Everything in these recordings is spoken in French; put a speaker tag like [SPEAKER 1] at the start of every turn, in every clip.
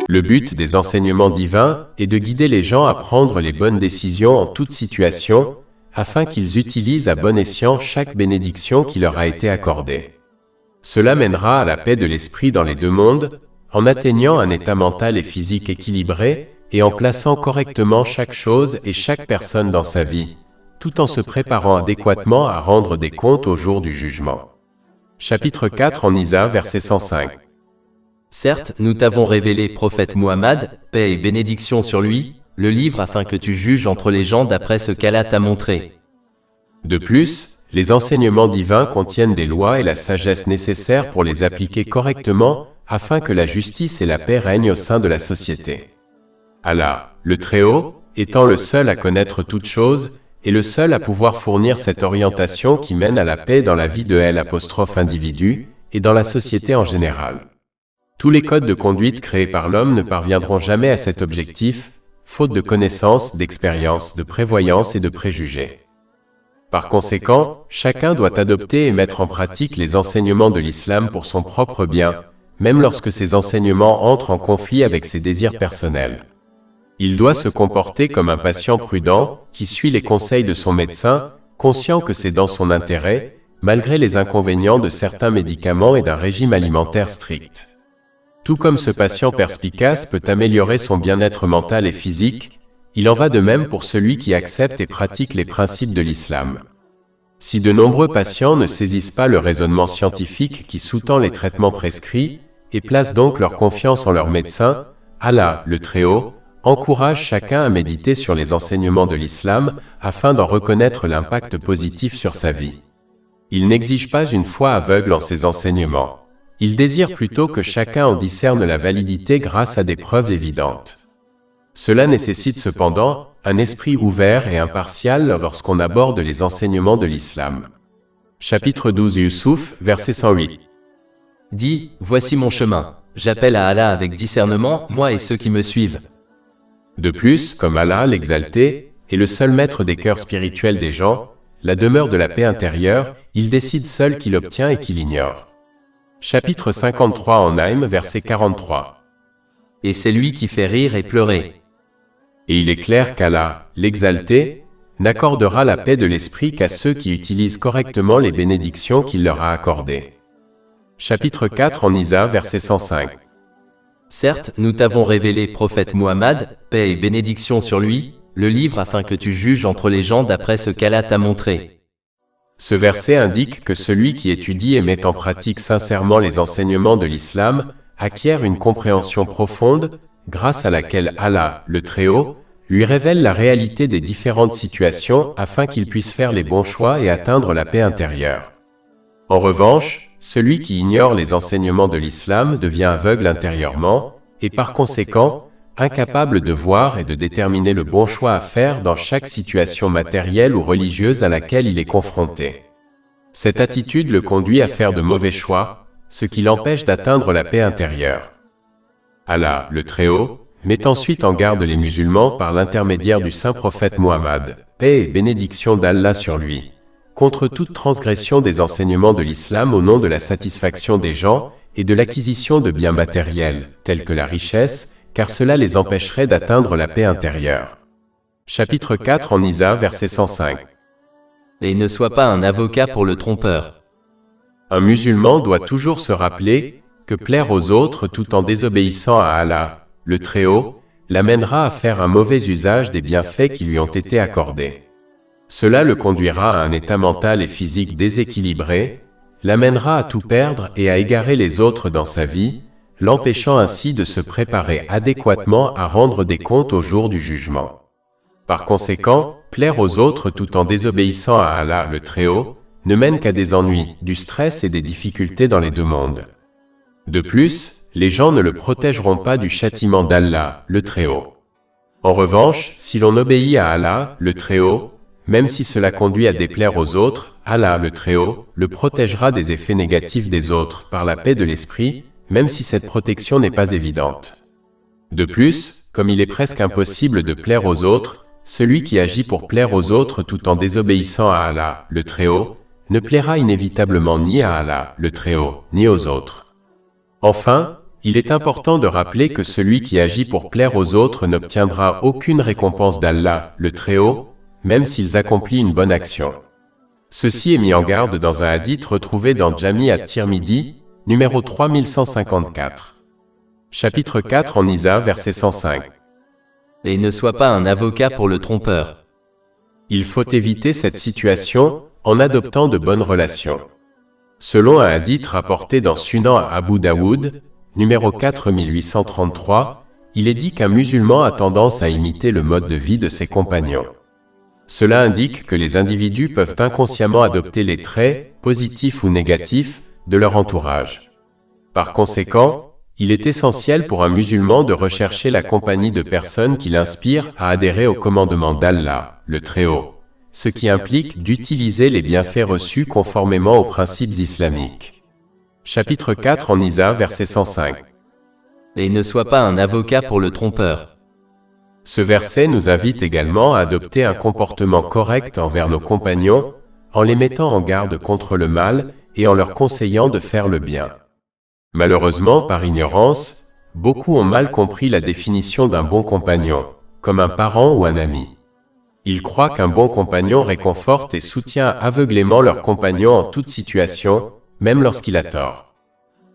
[SPEAKER 1] Le but des enseignements divins est de guider les gens à prendre les bonnes décisions en toute situation, afin qu'ils utilisent à bon escient chaque bénédiction qui leur a été accordée. Cela mènera à la paix de l'esprit dans les deux mondes, en atteignant un état mental et physique équilibré, et en plaçant correctement chaque chose et chaque personne dans sa vie, tout en se préparant adéquatement à rendre des comptes au jour du jugement. Chapitre 4 en Isa, verset 105.
[SPEAKER 2] Certes, nous t'avons révélé, prophète Muhammad, paix et bénédiction sur lui, le livre afin que tu juges entre les gens d'après ce qu'Allah t'a montré.
[SPEAKER 1] De plus, les enseignements divins contiennent des lois et la sagesse nécessaires pour les appliquer correctement, afin que la justice et la paix règnent au sein de la société. Allah, le Très-Haut, étant le seul à connaître toutes choses, est le seul à pouvoir fournir cette orientation qui mène à la paix dans la vie de l'individu et dans la société en général. Tous les codes de conduite créés par l'homme ne parviendront jamais à cet objectif, faute de connaissances, d'expérience, de prévoyance et de préjugés. Par conséquent, chacun doit adopter et mettre en pratique les enseignements de l'islam pour son propre bien, même lorsque ces enseignements entrent en conflit avec ses désirs personnels. Il doit se comporter comme un patient prudent, qui suit les conseils de son médecin, conscient que c'est dans son intérêt, malgré les inconvénients de certains médicaments et d'un régime alimentaire strict. Tout comme ce patient perspicace peut améliorer son bien-être mental et physique, il en va de même pour celui qui accepte et pratique les principes de l'islam. Si de nombreux patients ne saisissent pas le raisonnement scientifique qui sous-tend les traitements prescrits, et placent donc leur confiance en leur médecin, Allah, le Très-Haut, encourage chacun à méditer sur les enseignements de l'islam afin d'en reconnaître l'impact positif sur sa vie. Il n'exige pas une foi aveugle en ces enseignements. Il désire plutôt que chacun en discerne la validité grâce à des preuves évidentes. Cela nécessite cependant un esprit ouvert et impartial lorsqu'on aborde les enseignements de l'islam. Chapitre 12 Yusuf, verset 108.
[SPEAKER 2] Dis, voici mon chemin, j'appelle à Allah avec discernement, moi et ceux qui me suivent.
[SPEAKER 1] De plus, comme Allah, l'exalté, est le seul maître des cœurs spirituels des gens, la demeure de la paix intérieure, il décide seul qui l'obtient et qui l'ignore. Chapitre 53 en Naïm, verset 43.
[SPEAKER 2] Et c'est lui qui fait rire et pleurer.
[SPEAKER 1] Et il est clair qu'Allah, l'exalté, n'accordera la paix de l'esprit qu'à ceux qui utilisent correctement les bénédictions qu'il leur a accordées. Chapitre 4 en Isa, verset 105.
[SPEAKER 2] Certes, nous t'avons révélé, prophète Muhammad, paix et bénédiction sur lui, le livre afin que tu juges entre les gens d'après ce qu'Allah t'a montré.
[SPEAKER 1] Ce verset indique que celui qui étudie et met en pratique sincèrement les enseignements de l'islam acquiert une compréhension profonde, grâce à laquelle Allah, le Très-Haut, lui révèle la réalité des différentes situations afin qu'il puisse faire les bons choix et atteindre la paix intérieure. En revanche, celui qui ignore les enseignements de l'islam devient aveugle intérieurement, et par conséquent, incapable de voir et de déterminer le bon choix à faire dans chaque situation matérielle ou religieuse à laquelle il est confronté. Cette attitude le conduit à faire de mauvais choix, ce qui l'empêche d'atteindre la paix intérieure. Allah, le Très-Haut, met ensuite en garde les musulmans par l'intermédiaire du saint prophète Muhammad, paix et bénédiction d'Allah sur lui, contre toute transgression des enseignements de l'islam au nom de la satisfaction des gens et de l'acquisition de biens matériels, tels que la richesse, car cela les empêcherait d'atteindre la paix intérieure. Chapitre 4 en Isa, verset 105.
[SPEAKER 2] Et ne sois pas un avocat pour le trompeur.
[SPEAKER 1] Un musulman doit toujours se rappeler que plaire aux autres tout en désobéissant à Allah, le Très-Haut, l'amènera à faire un mauvais usage des bienfaits qui lui ont été accordés. Cela le conduira à un état mental et physique déséquilibré, l'amènera à tout perdre et à égarer les autres dans sa vie, l'empêchant ainsi de se préparer adéquatement à rendre des comptes au jour du jugement. Par conséquent, plaire aux autres tout en désobéissant à Allah le Très-Haut ne mène qu'à des ennuis, du stress et des difficultés dans les deux mondes. De plus, les gens ne le protégeront pas du châtiment d'Allah le Très-Haut. En revanche, si l'on obéit à Allah le Très-Haut, même si cela conduit à déplaire aux autres, Allah le Très-Haut le protégera des effets négatifs des autres par la paix de l'esprit, même si cette protection n'est pas évidente. De plus, comme il est presque impossible de plaire aux autres, celui qui agit pour plaire aux autres tout en désobéissant à Allah, le Très-Haut, ne plaira inévitablement ni à Allah, le Très-Haut, ni aux autres. Enfin, il est important de rappeler que celui qui agit pour plaire aux autres n'obtiendra aucune récompense d'Allah, le Très-Haut, même s'ils accomplissent une bonne action. Ceci est mis en garde dans un hadith retrouvé dans Jami at-Tirmidhi, numéro 3154. Chapitre 4 en Nisa, verset 105.
[SPEAKER 2] Et ne sois pas un avocat pour le trompeur.
[SPEAKER 1] Il faut éviter cette situation en adoptant de bonnes relations. Selon un hadith rapporté dans Sunan à Abu Daoud, numéro 4833, il est dit qu'un musulman a tendance à imiter le mode de vie de ses compagnons. Cela indique que les individus peuvent inconsciemment adopter les traits, positifs ou négatifs, de leur entourage. Par conséquent, il est essentiel pour un musulman de rechercher la compagnie de personnes qui l'inspirent à adhérer au commandement d'Allah, le Très-Haut, ce qui implique d'utiliser les bienfaits reçus conformément aux principes islamiques. Chapitre 4 en Nisa, verset 105.
[SPEAKER 2] Et ne sois pas un avocat pour le trompeur.
[SPEAKER 1] Ce verset nous invite également à adopter un comportement correct envers nos compagnons, en les mettant en garde contre le mal et en leur conseillant de faire le bien. Malheureusement, par ignorance, beaucoup ont mal compris la définition d'un bon compagnon, comme un parent ou un ami. Ils croient qu'un bon compagnon réconforte et soutient aveuglément leur compagnon en toute situation, même lorsqu'il a tort.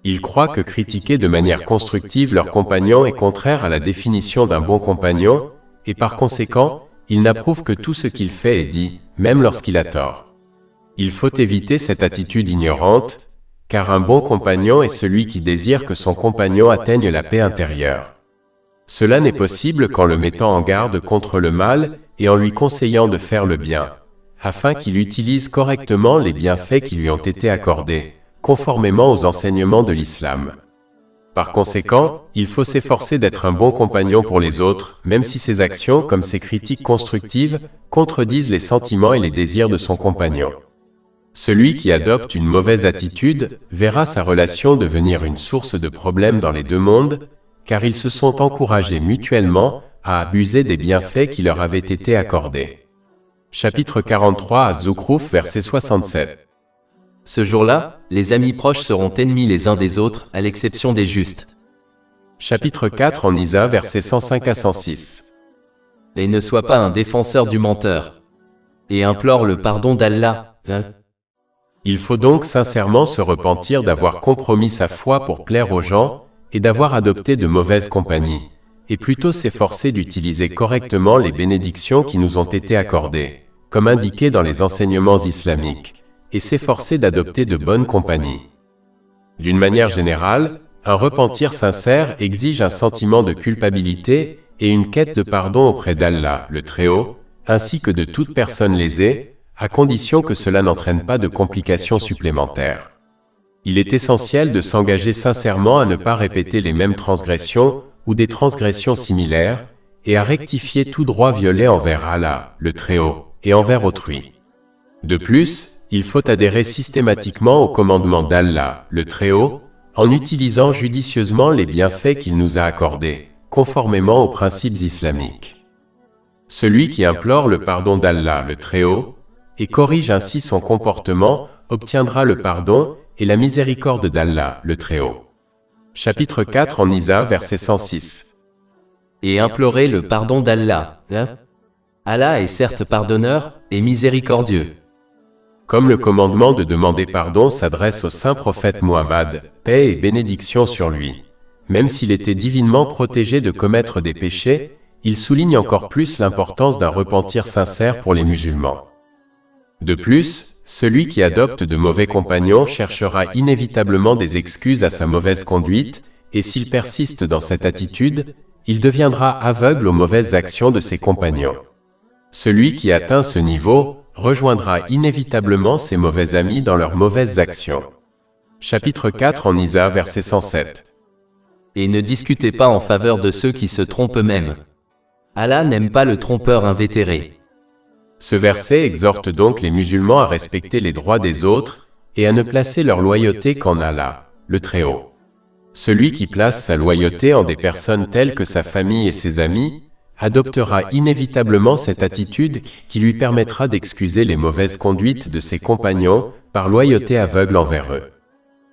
[SPEAKER 1] Ils croient que critiquer de manière constructive leur compagnon est contraire à la définition d'un bon compagnon, et par conséquent, ils n'approuvent que tout ce qu'il fait et dit, même lorsqu'il a tort. Il faut éviter cette attitude ignorante, car un bon compagnon est celui qui désire que son compagnon atteigne la paix intérieure. Cela n'est possible qu'en le mettant en garde contre le mal et en lui conseillant de faire le bien, afin qu'il utilise correctement les bienfaits qui lui ont été accordés, conformément aux enseignements de l'islam. Par conséquent, il faut s'efforcer d'être un bon compagnon pour les autres, même si ses actions, comme ses critiques constructives, contredisent les sentiments et les désirs de son compagnon. Celui qui adopte une mauvaise attitude verra sa relation devenir une source de problèmes dans les deux mondes, car ils se sont encouragés mutuellement à abuser des bienfaits qui leur avaient été accordés. Chapitre 43 à Zukhruf, verset 67.
[SPEAKER 2] Ce jour-là, les amis proches seront ennemis les uns des autres, à l'exception des justes.
[SPEAKER 1] Chapitre 4 en Nisa, versets 105 à 106.
[SPEAKER 2] Et ne sois pas un défenseur du menteur. Et implore le pardon d'Allah.
[SPEAKER 1] Il faut donc sincèrement se repentir d'avoir compromis sa foi pour plaire aux gens et d'avoir adopté de mauvaises compagnies, et plutôt s'efforcer d'utiliser correctement les bénédictions qui nous ont été accordées, comme indiqué dans les enseignements islamiques, et s'efforcer d'adopter de bonnes compagnies. D'une manière générale, un repentir sincère exige un sentiment de culpabilité et une quête de pardon auprès d'Allah, le Très-Haut, ainsi que de toute personne lésée, à condition que cela n'entraîne pas de complications supplémentaires. Il est essentiel de s'engager sincèrement à ne pas répéter les mêmes transgressions ou des transgressions similaires, et à rectifier tout droit violé envers Allah, le Très-Haut, et envers autrui. De plus, il faut adhérer systématiquement au commandement d'Allah, le Très-Haut, en utilisant judicieusement les bienfaits qu'il nous a accordés, conformément aux principes islamiques. Celui qui implore le pardon d'Allah, le Très-Haut, et corrige ainsi son comportement, obtiendra le pardon et la miséricorde d'Allah, le Très-Haut. Chapitre 4 en Nisa, verset 106.
[SPEAKER 2] Et implorer le pardon d'Allah. Allah est certes pardonneur et miséricordieux.
[SPEAKER 1] Comme le commandement de demander pardon s'adresse au saint prophète Muhammad, paix et bénédiction sur lui, même s'il était divinement protégé de commettre des péchés, il souligne encore plus l'importance d'un repentir sincère pour les musulmans. De plus, celui qui adopte de mauvais compagnons cherchera inévitablement des excuses à sa mauvaise conduite, et s'il persiste dans cette attitude, il deviendra aveugle aux mauvaises actions de ses compagnons. Celui qui atteint ce niveau rejoindra inévitablement ses mauvais amis dans leurs mauvaises actions. Chapitre 4 en Nisa, verset 107.
[SPEAKER 2] Et ne discutez pas en faveur de ceux qui se trompent eux-mêmes. Allah n'aime pas le trompeur invétéré.
[SPEAKER 1] Ce verset exhorte donc les musulmans à respecter les droits des autres et à ne placer leur loyauté qu'en Allah, le Très-Haut. Celui qui place sa loyauté en des personnes telles que sa famille et ses amis adoptera inévitablement cette attitude qui lui permettra d'excuser les mauvaises conduites de ses compagnons par loyauté aveugle envers eux.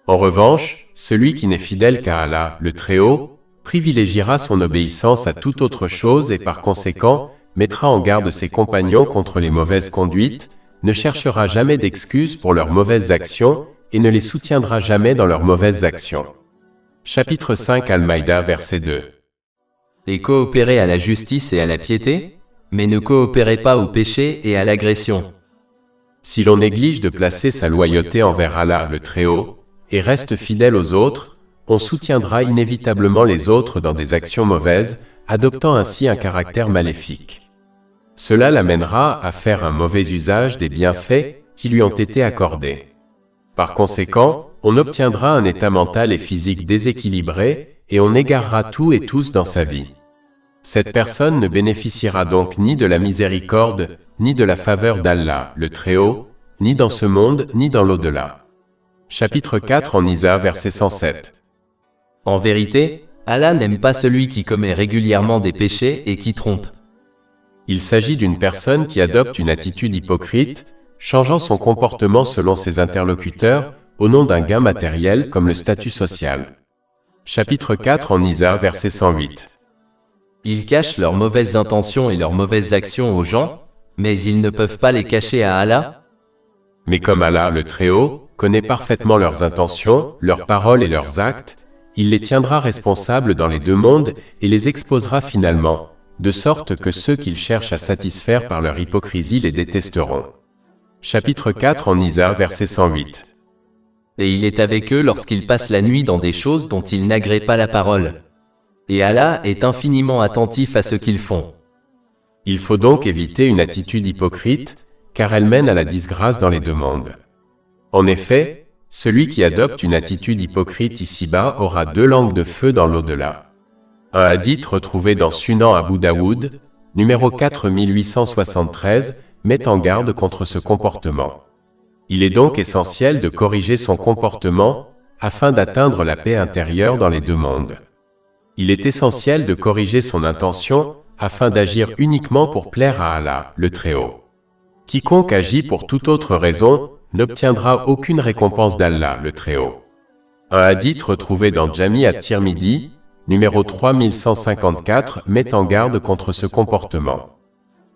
[SPEAKER 1] En revanche, celui qui n'est fidèle qu'à Allah, le Très-Haut, privilégiera son obéissance à toute autre chose et par conséquent, mettra en garde ses compagnons contre les mauvaises conduites, ne cherchera jamais d'excuses pour leurs mauvaises actions et ne les soutiendra jamais dans leurs mauvaises actions. Chapitre 5 Al-Maïda verset 2.
[SPEAKER 2] Et coopérez à la justice et à la piété, mais ne coopérez pas au péché et à l'agression.
[SPEAKER 1] Si l'on néglige de placer sa loyauté envers Allah le Très-Haut, et reste fidèle aux autres, on soutiendra inévitablement les autres dans des actions mauvaises, adoptant ainsi un caractère maléfique. Cela l'amènera à faire un mauvais usage des bienfaits qui lui ont été accordés. Par conséquent, on obtiendra un état mental et physique déséquilibré et on égarera tout et tous dans sa vie. Cette personne ne bénéficiera donc ni de la miséricorde, ni de la faveur d'Allah, le Très-Haut, ni dans ce monde, ni dans l'au-delà. Chapitre 4 en Nisa, verset 107.
[SPEAKER 2] En vérité, Allah n'aime pas celui qui commet régulièrement des péchés et qui trompe.
[SPEAKER 1] Il s'agit d'une personne qui adopte une attitude hypocrite, changeant son comportement selon ses interlocuteurs, au nom d'un gain matériel comme le statut social. Chapitre 4 en Nisa, verset 108.
[SPEAKER 2] Ils cachent leurs mauvaises intentions et leurs mauvaises actions aux gens, mais ils ne peuvent pas les cacher à Allah.
[SPEAKER 1] Mais comme Allah, le Très-Haut, connaît parfaitement leurs intentions, leurs paroles et leurs actes, il les tiendra responsables dans les deux mondes et les exposera finalement, de sorte que ceux qu'ils cherchent à satisfaire par leur hypocrisie les détesteront. Chapitre 4 en Nisa, verset 108.
[SPEAKER 2] Et il est avec eux lorsqu'ils passent la nuit dans des choses dont ils n'agréent pas la parole. Et Allah est infiniment attentif à ce qu'ils font.
[SPEAKER 1] Il faut donc éviter une attitude hypocrite, car elle mène à la disgrâce dans les deux mondes. En effet, celui qui adopte une attitude hypocrite ici-bas aura deux langues de feu dans l'au-delà. Un hadith retrouvé dans Sunan Abu Daoud, numéro 4873, met en garde contre ce comportement. Il est donc essentiel de corriger son comportement afin d'atteindre la paix intérieure dans les deux mondes. Il est essentiel de corriger son intention afin d'agir uniquement pour plaire à Allah, le Très-Haut. Quiconque agit pour toute autre raison n'obtiendra aucune récompense d'Allah, le Très-Haut. Un hadith retrouvé dans Jami at-Tirmidhi, numéro 3154, met en garde contre ce comportement.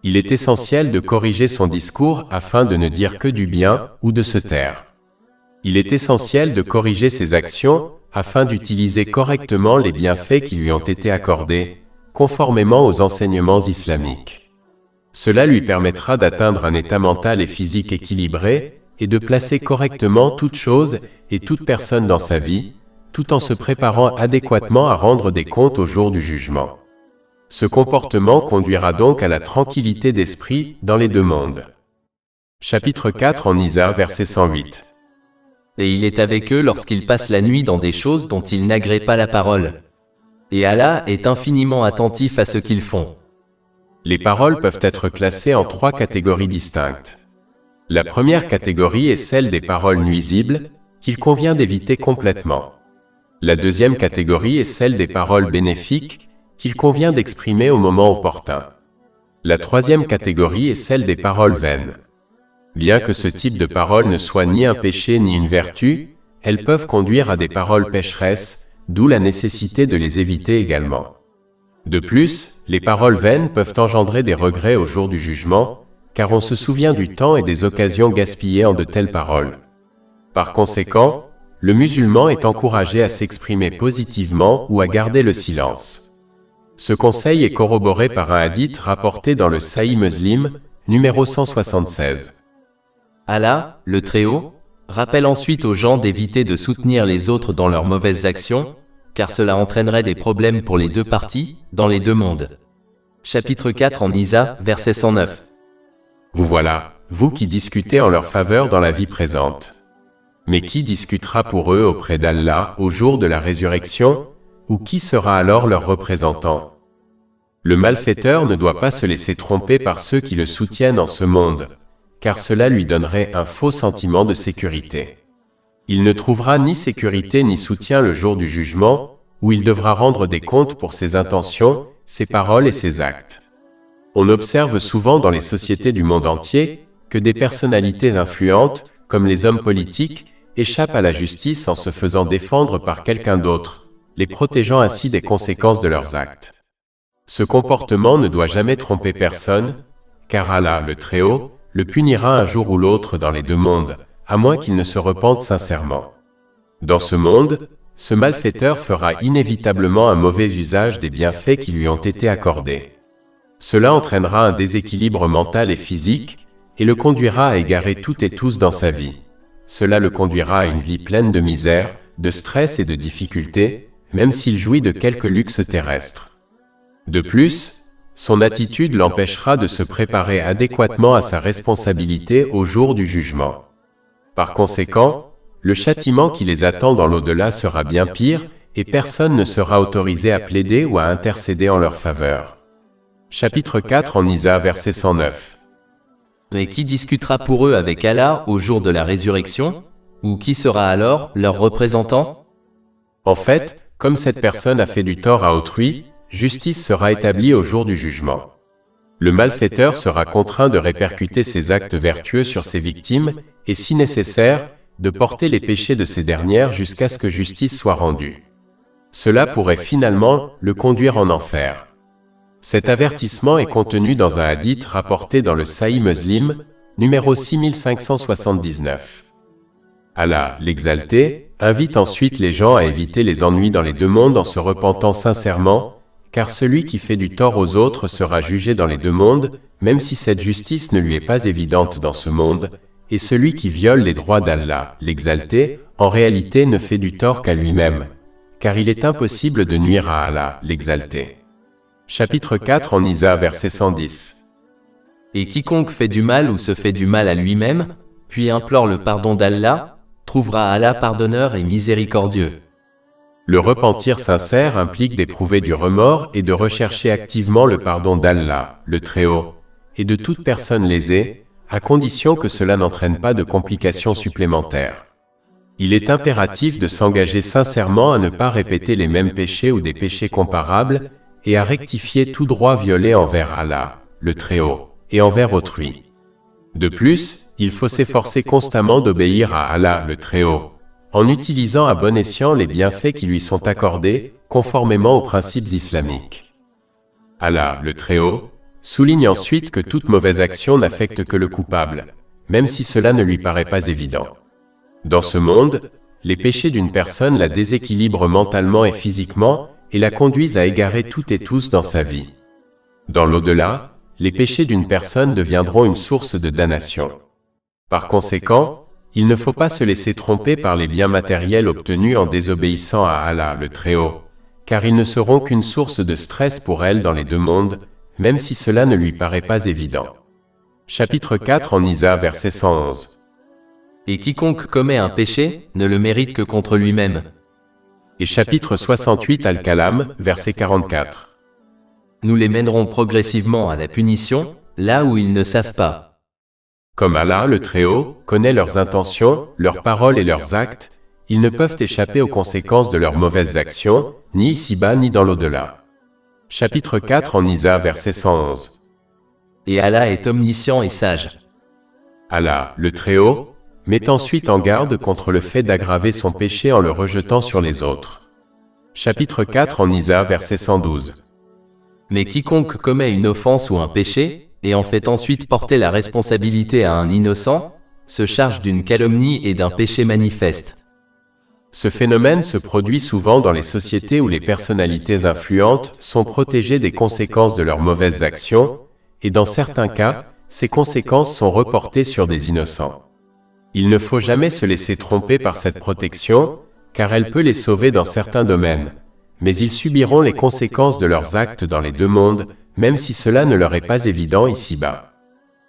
[SPEAKER 1] Il est essentiel de corriger son discours afin de ne dire que du bien ou de se taire. Il est essentiel de corriger ses actions afin d'utiliser correctement les bienfaits qui lui ont été accordés, conformément aux enseignements islamiques. Cela lui permettra d'atteindre un état mental et physique équilibré et de placer correctement toute chose et toute personne dans sa vie, tout en se préparant adéquatement à rendre des comptes au jour du jugement. Ce comportement conduira donc à la tranquillité d'esprit dans les deux mondes. Chapitre 4 en Nisa, verset 108.
[SPEAKER 2] Et il est avec eux lorsqu'ils passent la nuit dans des choses dont ils n'agréent pas la parole. Et Allah est infiniment attentif à ce qu'ils font.
[SPEAKER 1] Les paroles peuvent être classées en trois catégories distinctes. La première catégorie est celle des paroles nuisibles, qu'il convient d'éviter complètement. La deuxième catégorie est celle des paroles bénéfiques, qu'il convient d'exprimer au moment opportun. La troisième catégorie est celle des paroles vaines. Bien que ce type de paroles ne soit ni un péché ni une vertu, elles peuvent conduire à des paroles pécheresses, d'où la nécessité de les éviter également. De plus, les paroles vaines peuvent engendrer des regrets au jour du jugement, car on se souvient du temps et des occasions gaspillées en de telles paroles. Par conséquent, le musulman est encouragé à s'exprimer positivement ou à garder le silence. Ce conseil est corroboré par un hadith rapporté dans le Sahih Muslim, numéro 176.
[SPEAKER 2] Allah, le Très-Haut, rappelle ensuite aux gens d'éviter de soutenir les autres dans leurs mauvaises actions, car cela entraînerait des problèmes pour les deux parties, dans les deux mondes. Chapitre 4 en Nisa, verset 109.
[SPEAKER 1] Vous voilà, vous qui discutez en leur faveur dans la vie présente. Mais qui discutera pour eux auprès d'Allah au jour de la résurrection, ou qui sera alors leur représentant? Le malfaiteur ne doit pas se laisser tromper par ceux qui le soutiennent en ce monde, car cela lui donnerait un faux sentiment de sécurité. Il ne trouvera ni sécurité ni soutien le jour du jugement, où il devra rendre des comptes pour ses intentions, ses paroles et ses actes. On observe souvent dans les sociétés du monde entier que des personnalités influentes, comme les hommes politiques, échappent à la justice en se faisant défendre par quelqu'un d'autre, les protégeant ainsi des conséquences de leurs actes. Ce comportement ne doit jamais tromper personne, car Allah, le Très-Haut, le punira un jour ou l'autre dans les deux mondes, à moins qu'il ne se repente sincèrement. Dans ce monde, ce malfaiteur fera inévitablement un mauvais usage des bienfaits qui lui ont été accordés. Cela entraînera un déséquilibre mental et physique, et le conduira à égarer toutes et tous dans sa vie. Cela le conduira à une vie pleine de misère, de stress et de difficultés, même s'il jouit de quelques luxes terrestres. De plus, son attitude l'empêchera de se préparer adéquatement à sa responsabilité au jour du jugement. Par conséquent, le châtiment qui les attend dans l'au-delà sera bien pire, et personne ne sera autorisé à plaider ou à intercéder en leur faveur. Chapitre 4 en Isa, verset 109.
[SPEAKER 2] Mais qui discutera pour eux avec Allah au jour de la résurrection? Ou qui sera alors leur représentant?
[SPEAKER 1] En fait, comme cette personne a fait du tort à autrui, justice sera établie au jour du jugement. Le malfaiteur sera contraint de répercuter ses actes vertueux sur ses victimes, et si nécessaire, de porter les péchés de ces dernières jusqu'à ce que justice soit rendue. Cela pourrait finalement le conduire en enfer. Cet avertissement est contenu dans un hadith rapporté dans le Sahih Muslim, numéro 6579. Allah, l'Exalté, invite ensuite les gens à éviter les ennuis dans les deux mondes en se repentant sincèrement, car celui qui fait du tort aux autres sera jugé dans les deux mondes, même si cette justice ne lui est pas évidente dans ce monde, et celui qui viole les droits d'Allah, l'Exalté, en réalité ne fait du tort qu'à lui-même, car il est impossible de nuire à Allah, l'Exalté. Chapitre 4 en Isa, verset 110.
[SPEAKER 2] Et quiconque fait du mal ou se fait du mal à lui-même, puis implore le pardon d'Allah, trouvera Allah pardonneur et miséricordieux.
[SPEAKER 1] Le repentir sincère implique d'éprouver du remords et de rechercher activement le pardon d'Allah, le Très-Haut, et de toute personne lésée, à condition que cela n'entraîne pas de complications supplémentaires. Il est impératif de s'engager sincèrement à ne pas répéter les mêmes péchés ou des péchés comparables, et à rectifier tout droit violé envers Allah, le Très-Haut, et envers autrui. De plus, il faut s'efforcer constamment d'obéir à Allah, le Très-Haut, en utilisant à bon escient les bienfaits qui lui sont accordés, conformément aux principes islamiques. Allah, le Très-Haut, souligne ensuite que toute mauvaise action n'affecte que le coupable, même si cela ne lui paraît pas évident. Dans ce monde, les péchés d'une personne la déséquilibrent mentalement et physiquement, et la conduisent à égarer toutes et tous dans sa vie. Dans l'au-delà, les péchés d'une personne deviendront une source de damnation. Par conséquent, il ne faut pas se laisser tromper par les biens matériels obtenus en désobéissant à Allah, le Très-Haut, car ils ne seront qu'une source de stress pour elle dans les deux mondes, même si cela ne lui paraît pas évident. Chapitre 4 en Isa, verset 111.
[SPEAKER 2] Et quiconque commet un péché, ne le mérite que contre lui-même.
[SPEAKER 1] Et chapitre 68 Al-Kalam, verset 44.
[SPEAKER 2] Nous les mènerons progressivement à la punition, là où ils ne savent pas.
[SPEAKER 1] Comme Allah, le Très-Haut, connaît leurs intentions, leurs paroles et leurs actes, ils ne peuvent échapper aux conséquences de leurs mauvaises actions, ni ici-bas ni dans l'au-delà. Chapitre 4 en Isa, verset 111.
[SPEAKER 2] Et Allah est omniscient et sage.
[SPEAKER 1] Allah, le Très-Haut, met ensuite en garde contre le fait d'aggraver son péché en le rejetant sur les autres. Chapitre 4 en Isa, verset 112.
[SPEAKER 2] Mais quiconque commet une offense ou un péché, et en fait ensuite porter la responsabilité à un innocent, se charge d'une calomnie et d'un péché manifeste.
[SPEAKER 1] Ce phénomène se produit souvent dans les sociétés où les personnalités influentes sont protégées des conséquences de leurs mauvaises actions, et dans certains cas, ces conséquences sont reportées sur des innocents. Il ne faut jamais se laisser tromper par cette protection, car elle peut les sauver dans certains domaines, mais ils subiront les conséquences de leurs actes dans les deux mondes, même si cela ne leur est pas évident ici-bas.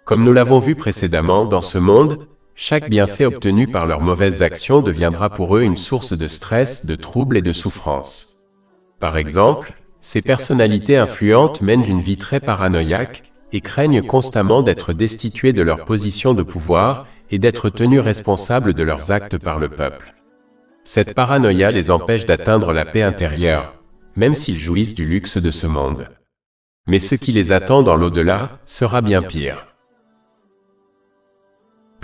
[SPEAKER 1] Comme nous l'avons vu précédemment, dans ce monde, chaque bienfait obtenu par leurs mauvaises actions deviendra pour eux une source de stress, de troubles et de souffrance. Par exemple, ces personnalités influentes mènent une vie très paranoïaque et craignent constamment d'être destituées de leur position de pouvoir et d'être tenus responsables de leurs actes par le peuple. Cette paranoïa les empêche d'atteindre la paix intérieure, même s'ils jouissent du luxe de ce monde. Mais ce qui les attend dans l'au-delà sera bien pire.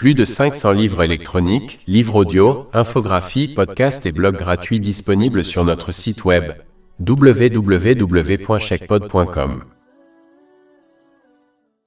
[SPEAKER 1] Plus de 500 livres électroniques, livres audio, infographies, podcasts et blogs gratuits disponibles sur notre site web www.checpod.com.